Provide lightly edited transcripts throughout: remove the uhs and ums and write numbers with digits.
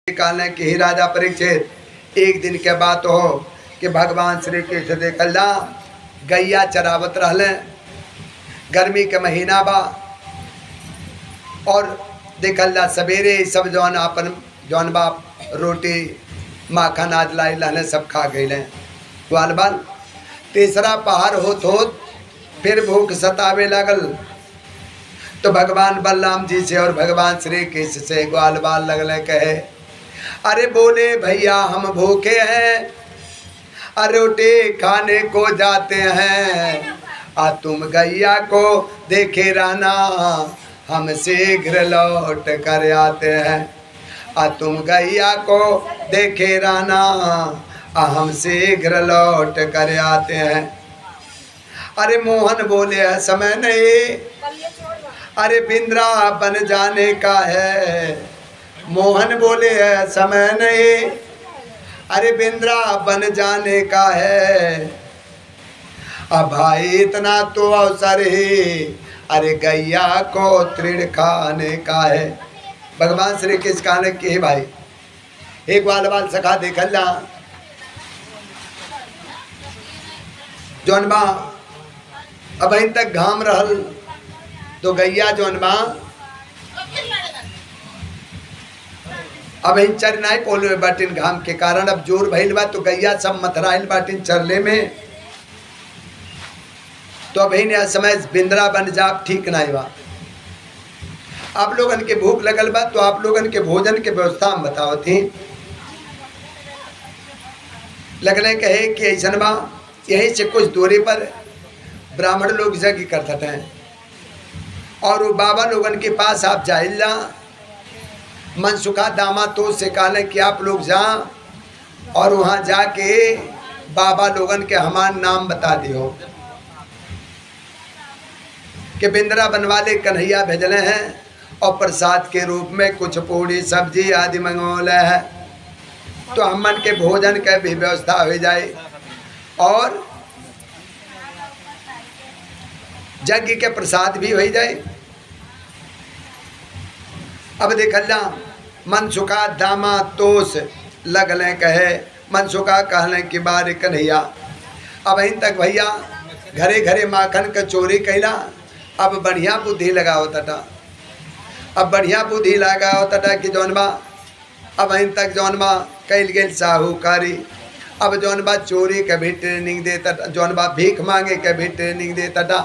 कहने कि ही राजा परीक्षित, एक दिन के बात हो कि भगवान श्री कृष्ण देखल जा गैया चरावत रहले, गर्मी के महीना बा और देखल जा सवेरे सब जौन अपन जौन बा रोटी माखन आज लाई रहने सब खा गए ग्वाल बाल। तीसरा पहाड़ होत फिर भूख सतावे लगल तो भगवान बलराम जी से और भगवान श्री कृष्ण से ग्वाल बाल लगले कहे, अरे बोले भैया हम भूखे हैं, अरे रोटी खाने को जाते हैं, आ तुम गैया को देखे रहना, हम शीघ्र लौट कर आते हैं। आ तुम गैया को देखे रहना, हम शीघ्र लौट कर आते हैं। अरे मोहन बोले समय नहीं, अरे वृंदावन जाने का है। मोहन बोले है समय नहीं, अरे वृंदावन जाने का है। अब भाई इतना तो अवसर ही, अरे गैया को तृण खाने का है। भगवान श्री कृष्ण कहने के भाई एक बाल बाल सखा देखल जा जौन बा अब अभी तक घाम रहल तो गैया जौन बा अब इन चर नहीं पोले बाटिन घाम के कारण अब जोर भइल बा तो गैया सब मथराइल बाटिन चरले में, तो अब इन समय बिंद्रा बन जाप ठीक नहीं बा। आप लोगन के भूख लगल बा तो आप लोगन के भोजन के व्यवस्था हम बताओ थी। लगने कहे कि ऐसा बा यहीं से कुछ दूरी पर ब्राह्मण लोग यज्ञ करते हैं और वो बाबा लोगन के पास आप जाइला मनसुखा दामा तो से कहले कि आप लोग जा और वहाँ जाके बाबा लोगन के हमार नाम बता दियो कि बिंद्रा बनवाले कन्हैया भेजले हैं और प्रसाद के रूप में कुछ पूड़ी सब्जी आदि मंगोले है, तो हमन के भोजन के भी व्यवस्था हो जाए और यज्ञ के प्रसाद भी हो जाए। अब देखल जा मनसुखा दामा तोस लगले कहे, मनसुखा कहले कि बार कन्हैया अब इन तक भैया घरे घरे माखन के चोरी कैला, अब बढ़िया बुद्धि लगाओ तटा, अब बढ़िया बुद्धि लगाओ तटा कि जौन बा अब इन तक जौन बा कैल गेल साहूकारी, अब जौन बा चोरी के भी ट्रेनिंग दे तटा, जौन बा भीख मांगे के भी ट्रेनिंग दे तटा।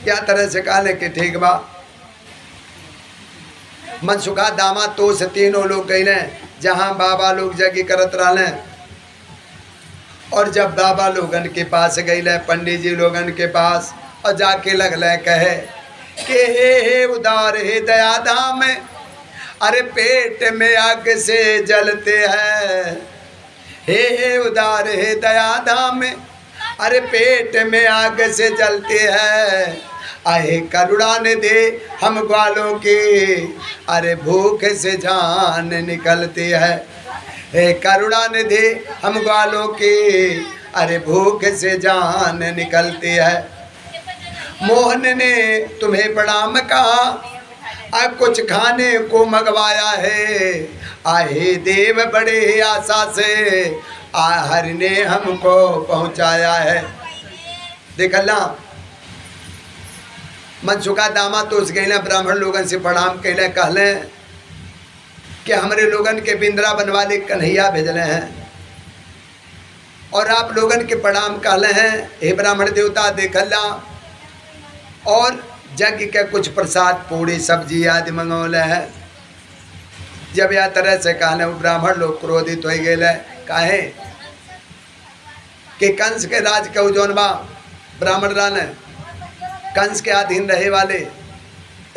क्या तरह से कहले कि ठीक बा। मनसुखा दामा तो से तीनों लोग गए जहाँ बाबा लोग यज्ञ करत रहले और जब बाबा लोगन के पास गए पंडित जी लोगन के पास और जाके लगले कहे कि हे उदार हे दया धाम, अरे पेट में आग से जलते हैं। हे उदार हे दया धाम, अरे पेट में आग से जलते हैं। आए करुणा ने दे हम ग्वालों की, अरे भूख से जान निकलती है। हे करुणा ने दे हम ग्वालों की, अरे भूख से जान निकलती है। मोहन ने तुम्हें प्रणाम कहा, अब कुछ खाने को मंगवाया है। आए देव बड़े आशा से, हरि ने हमको पहुंचाया है। देखला मनसुखा दामा तो उस गए ब्राह्मण लोगन से प्रणाम कैले, कहले कि हमारे लोगन के बिंद्रा बनवाले कन्हैया भेजले हैं और आप लोगन के प्रणाम कहले हैं। हे ब्राह्मण देवता देखला और यज्ञ के कुछ प्रसाद पूड़ी सब्जी आदि मंगौले है। जब यह तरह से कहले ब्राह्मण लोग क्रोधित हो गए, काहे कि कंस के राज के जौन बा ब्राह्मण रान कंस के अधीन रहे वाले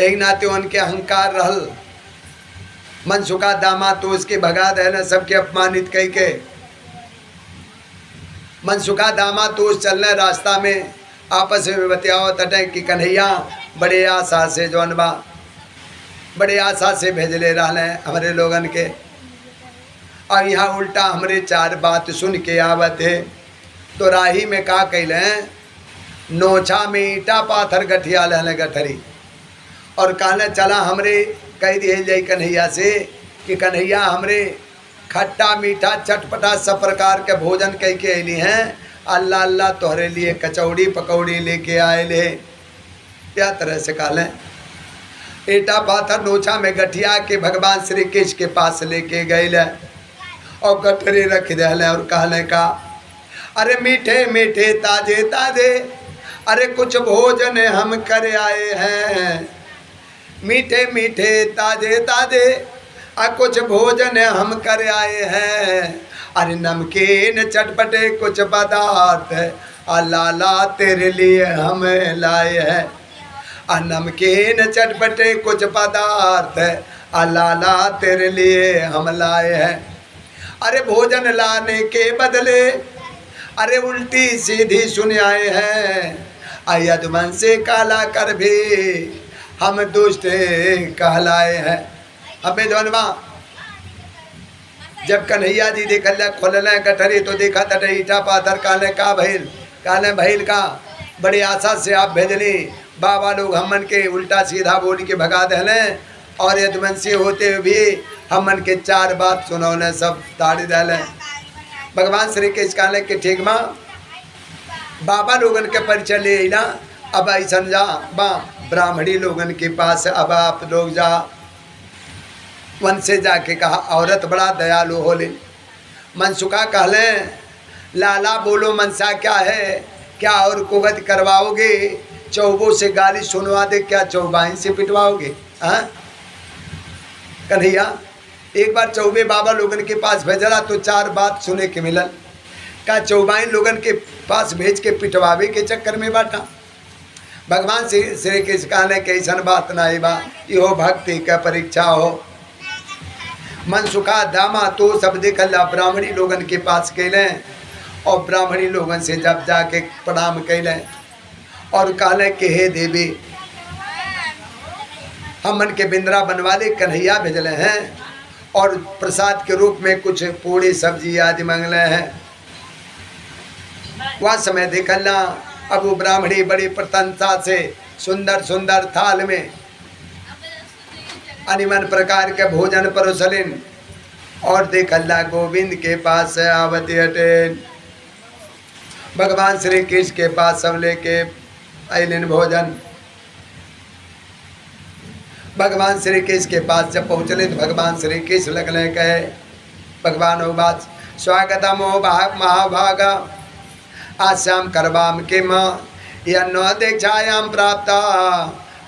एक नाते उनके अहंकार रहल। मनसुखा दामा तो उसके भगा देना सबके अपमानित कह के मनसुखा दामा तो चलने रास्ता में आपस में बतियाओ तटे कि कन्हैया बड़े आशा से जौन बा बड़े आशा से भेजले रहले हमारे लोगन के, और यहाँ उल्टा हमरे चार बात सुन के आवत है। तो राही में का कैले नोछा में ईटा पाथर गठिया लहले गठरी और कहले चला हमरे कह दिए जाई कन्हैया से कि कन्हैया हमरे खट्टा मीठा चटपटा सब प्रकार के भोजन कह के अली हैं, अल्लाह अल्लाह तोहरे लिए कचौड़ी पकौड़ी लेके आए ले। क्या तरह से कहलें, ईटा पाथर नोचा में गठिया के भगवान श्री कृष्ण के पास लेके गए और गठरी रख दे और कहले का, अरे मीठे मीठे ताजे ताजे अरे कुछ भोजन हम कर आए हैं, मीठे मीठे ताजे ताजे कुछ भोजन हम कर आए हैं। अरे नमकीन चटपटे कुछ पदार्थ लाला तेरे लिए हम लाए हैं। नमकीन चटपटे कुछ पदार्थ लाला तेरे लिए हम लाए हैं। अरे भोजन लाने के बदले अरे उल्टी सीधी सुन आए हैं। यदुमन से काला कर भी हम दुष्ट कहलाए हैं। अबे जनवा जब कन्हैया जी देखल खोल गठरी तो देखा था ईटा पाथर काले का भैल, काले भैल का बड़ी आशा से आप भेजली, बाबा लोग हमन के उल्टा सीधा बोल के भगा देले और यदुवंशी होते हुए भी हमन के 4 बात सुनौले सब ताड़ी देले। भगवान श्री कृष्ण कहले कि ठीक माँ बाबा लोगन के परिचय ले अला, अब ऐसा जा बा ब्राह्मणी लोगन के पास, अब आप लोग जा। वन से जाके कहा औरत बड़ा दयालु होले। मनसुखा कहले लाला बोलो मनसा क्या है, क्या और कुगत करवाओगे, चौबों से गाली सुनवा दे, क्या चौबाइन से पिटवाओगे। हाँ कन्हैया एक बार चौबे बाबा लोगन के पास भेजला तो 4 बात सुने के मिलल, का चौबाइन लोगन के पास भेज के पिटवावे के चक्कर में बाटा। भगवान श्री कृष्ण कहने के ऐसा बात ना बा, यो भक्ति का परीक्षा हो। मनसुखा दामा तो सब देखला ब्राह्मणी लोगन के पास कैले और ब्राह्मणी लोगन से जब जाके प्रणाम कैले और कहले कि हे देवी हमन के बिंद्रा बनवाले कन्हैया भेजले हैं और प्रसाद के रूप में कुछ पूड़ी सब्जी आदि मांगले हैं। वह समय देखला अब वो ब्राह्मणी बड़ी प्रसन्नता से सुंदर सुंदर थाल में अनिमन प्रकार के भोजन परोसलिन और देखला गोविंद के पास आवती हटेन। भगवान श्री कृष्ण के पास सब लेके अलिन भोजन। भगवान श्री कृष्ण के पास जब पहुँचले तो भगवान श्री कृष्ण लगले कहे, भगवान हो बात स्वागतम हो महाभागा आश्याम करवाम के माँ या न दीक्षायाम प्राप्त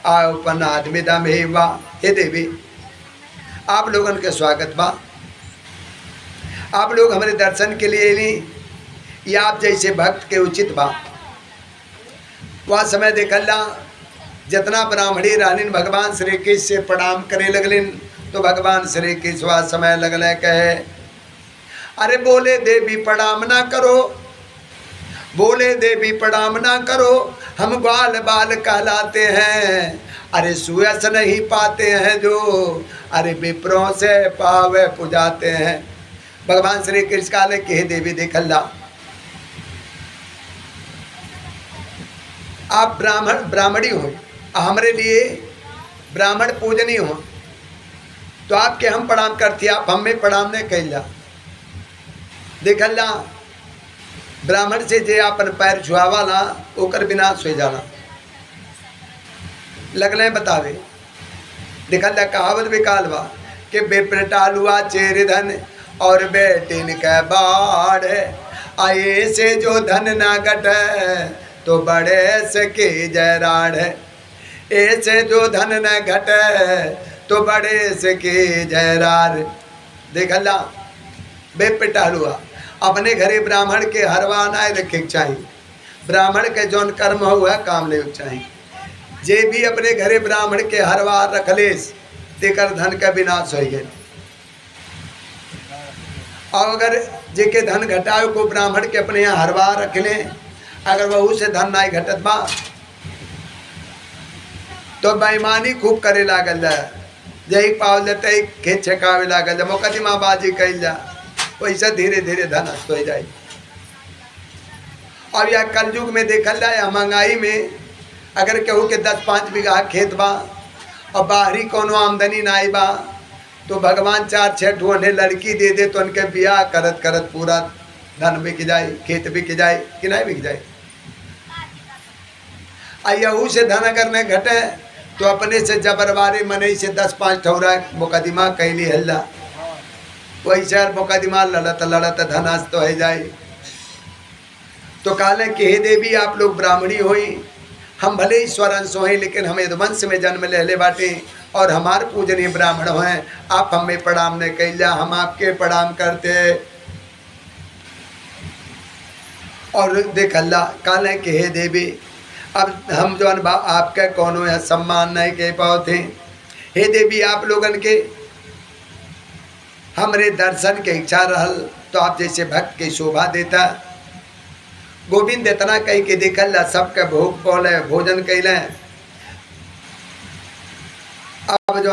औपनादमिदम हे वा। हे देवी आप लोगन के स्वागत बा, आप लोग हमारे दर्शन के लिए ली, या आप जैसे भक्त के उचित बा। वह समय देखला जितना ब्राह्मणी रहलिन भगवान श्री कृष्ण से प्रणाम करे लगलिन तो भगवान श्री कृष्ण वह समय लगले कहे, अरे बोले देवी प्रणाम ना करो, बोले देवी प्रणाम ना करो, हम ग्वाल बाल कहलाते हैं। अरे सुयस नहीं पाते हैं जो अरे विप्रों से पावे पुजाते हैं। भगवान श्री कृष्ण काले के हे देवी देखला आप ब्राह्मणी हो, हमारे लिए ब्राह्मण पूजनीय हो, तो आपके हम प्रणाम करती, आप हमें प्रणाम नहीं कैला। देखला ब्राह्मण से जे अपन पैर छुआवाला ओकर विनाश हो जाला। लगले बतावे देखला कहावत विकाल बा कि बेपटालुआ चेर धन और बेटिन के बाढ़, आए से जो धन ना घट तो बड़े से के जयराढ़। ऐसे जो धन न घट तो बड़े से के जयरार। देखला बेपटालुआ अपने घरे ब्राह्मण के हरवा ना रखे चाहिए, ब्राह्मण के जौन कर्म हुआ काम ले चाहिए। जे भी अपने घरे ब्राह्मण के हरवा रखलेस तेकर धन का विनाश हो गए। और अगर जे के धन घटाए को ब्राह्मण के अपने यहाँ हरवा रख लें, अगर वह से धन ना घटत बा तो बेईमानी खूब करे लागल जाए, जही पावल जाते खेत छकावे लागल जाए, मुकदमा बाजी कैल जा, वैसे धीरे धीरे धन नष्ट हो जाए। अब यह कलयुग में देखल जाए महंगाई में अगर केहू के 10-5 बीघा खेत बा और बाहरी कोनो आमदनी ना बा तो भगवान 4-6 ठोने लड़की दे दे तो उनके ब्याह करत करत पूरा धन बिक जाए, खेत बिक जाए कि नहीं बिक जाए। अयहू से धन अगर न घटे तो अपने से जबरवारी मने से 10-5 ठौरा मुकदमा कैली हल्ला, वैसे मुकदमा लड़त लड़त धनास तो है जाए। तो कहले कि हे देवी आप लोग ब्राह्मणी होई, हम भले ईश्वर अंश हैं लेकिन हम यदुवंश में जन्म ले बाटे और हमार पूजनीय ब्राह्मण हैं, आप हमें प्रणाम नहीं कैला, हम आपके प्रणाम करते। और देख अल्लाह कहले कि हे देवी अब हम जो आपके कोनो है सम्मान नहीं कह पाते। हे देवी आप लोगन के हमरे दर्शन के इच्छा रहल तो आप जैसे भक्त के शोभा देता। गोविंद इतना कह के देखल सबके भोग पौले भोजन कैले। अब जो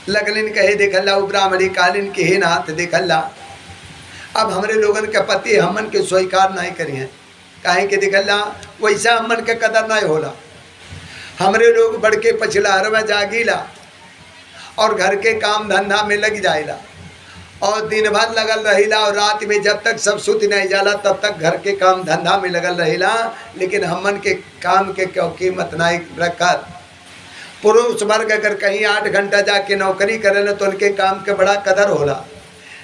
लगलिन कहे देखल ब्राह्मणी कालीन के हे नाथ देखल अब हमरे लोगन के पति हमन के स्वीकार नहीं करिए, काहे के देखल वैसा हमन के कदर नहीं होला। हमरे लोग बढ़ के पछिलहर में जागीला और घर के काम धंधा में लग जाइला और दिन भर लगल रहिला और रात में जब तक सब सुत नहीं जाला तब तक घर के काम धंधा में लगल रहिला। लेकिन हमन के काम के क्यों कीमत नहीं रखत। पुरुष वर्ग अगर कहीं 8 घंटा जाके नौकरी करेला तो उनके काम के बड़ा कदर होला,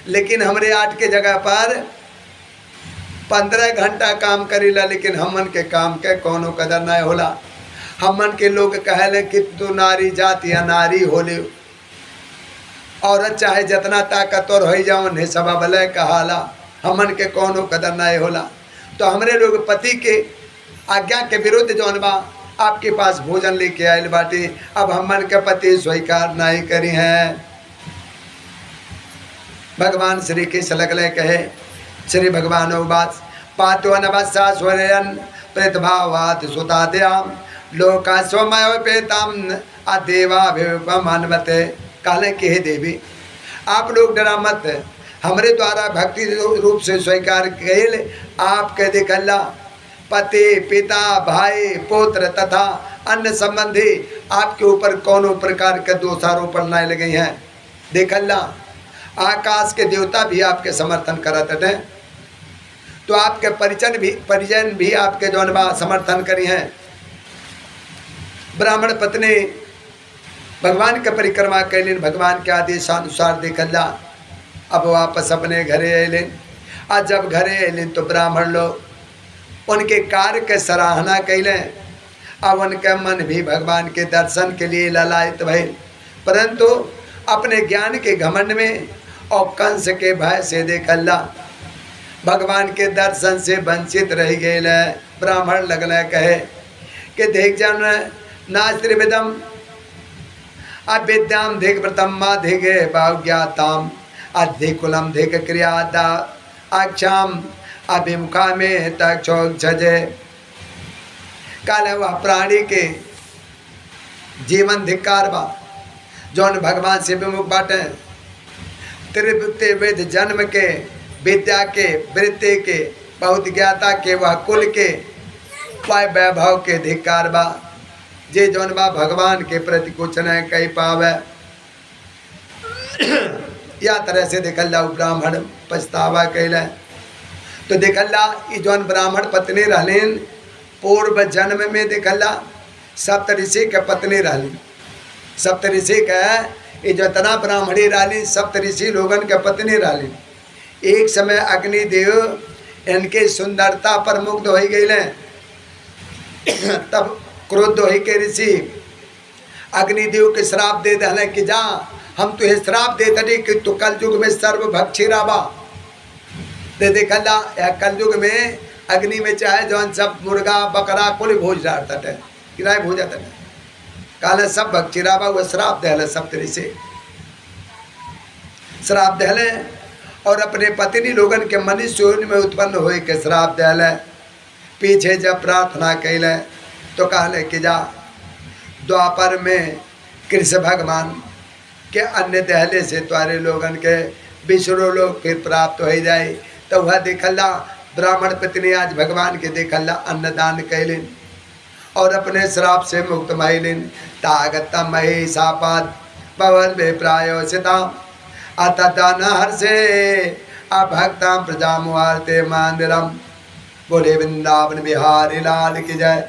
लेकिन हमरे 8 के जगह पर 15 घंटा काम करेला लेकिन हमन के काम के कोनो कदर नहीं होला। हमन के लोग कहले कि तू नारी जाति या नारी होले, औरत चाहे जितना ताकतवर हो जाओ ने सब भले कहाला, हमन के कोनो कदर नहीं होला। तो हमरे लोग पति के आज्ञा के विरुद्ध जौन बा आपके पास भोजन लेके आयल बाटे, अब हमन के पति स्वीकार नहीं करी हैं। भगवान श्री कृष्ण लगले कहे श्री भगवान उवाच पातो नवसा स्वरयन प्रतिभावात सुताद्याम लोका स्वमय पेताम अदेवाभिमानवते। कहले कि हे देवी आप लोग डरा मत, हमरे द्वारा भक्ति रूप से स्वीकार कैल आपके देखल्ला पति पिता भाई पुत्र तथा अन्य संबंधी आपके ऊपर कोनो प्रकार के दोषारोपण नहीं लगे हैं। देखल्ला आकाश के देवता भी आपके समर्थन करत है, तो आपके परिजन भी आपके जौन बा समर्थन करी हैं। ब्राह्मण पत्नी भगवान के परिक्रमा कैलिन, भगवान के आदेशानुसार देखल अब वापस अपने घरे अलिन। आज जब घरे अलिन तो ब्राह्मण लोग उनके कार्य के सराहना कैलें। अब उनके मन भी भगवान के दर्शन के लिए ललायित भइल, परंतु अपने ज्ञान के घमंड में और कंस के भय से देखल भगवान के दर्शन से वंचित रह गए। ब्राह्मण लगल कहे कि देख जन नास्त्रिविदम अविद्याम धिक व्रतम्मा धिगे भाग्याताम अधिकुलम धिक क्रियादा अक्षाम अभिमुखा में तक्षोक छजे। काले वह प्राणी के जीवन धिक्कार बा जौन भगवान से विमुख बाटे। त्रिवृत्ति जन्म के विद्या के वृत्ति के बहुत ज्ञाता के वह कुल के वह वैभव के धिक्कार बा जे जौन बा भगवान के प्रति कुछ न कह पावे। या तरह से देखल जाओ ब्राह्मण पछतावा कैल। तो देखल ई जौन ब्राह्मण पत्नी रहलीन पूर्व जन्म में देखल सप्तऋषि के पत्नी रहलीन। सप्तऋषि के ये जितना ब्राह्मणी रहलीन सप्तऋषि लोगन के पत्नी रहलीन। एक समय अग्निदेव इनके सुंदरता पर मुग्ध हो गए। तब क्रोध हो के ऋषि अग्निदेव के श्राप दे दे कि जा हम तुझे श्राप दे दे कि तू कलयुग में सर्वभक्षी राबा। दे देखला या कलयुग में अग्नि में चाहे जौन सब मुर्गा बकरा कुल भोज डालता है किराए भोज जाता है। काले सब भक्षी राबा वो श्राप दे सप्तऋषि श्राप दे और अपने पत्नी लोगन के मनुष्य में उत्पन्न होए के श्राप दे। पीछे जब प्रार्थना कैले तो कहले कि जा द्वापर में कृष्ण भगवान के अन्य दहले से तुम्हारे लोगन के विष्णु लोग फिर प्राप्त हो जाए। तो वह देखला ब्राह्मण पत्नी आज भगवान के देखला अन्नदान कैलिन और अपने श्राप से मुक्त महिलिन। तागत महिषापाद पवन विप्रायोषिता अतन हर्षे अभक्तां प्रजा मुहारते मंदिरम। बोले वृंदावन बिहारी लाल की जय।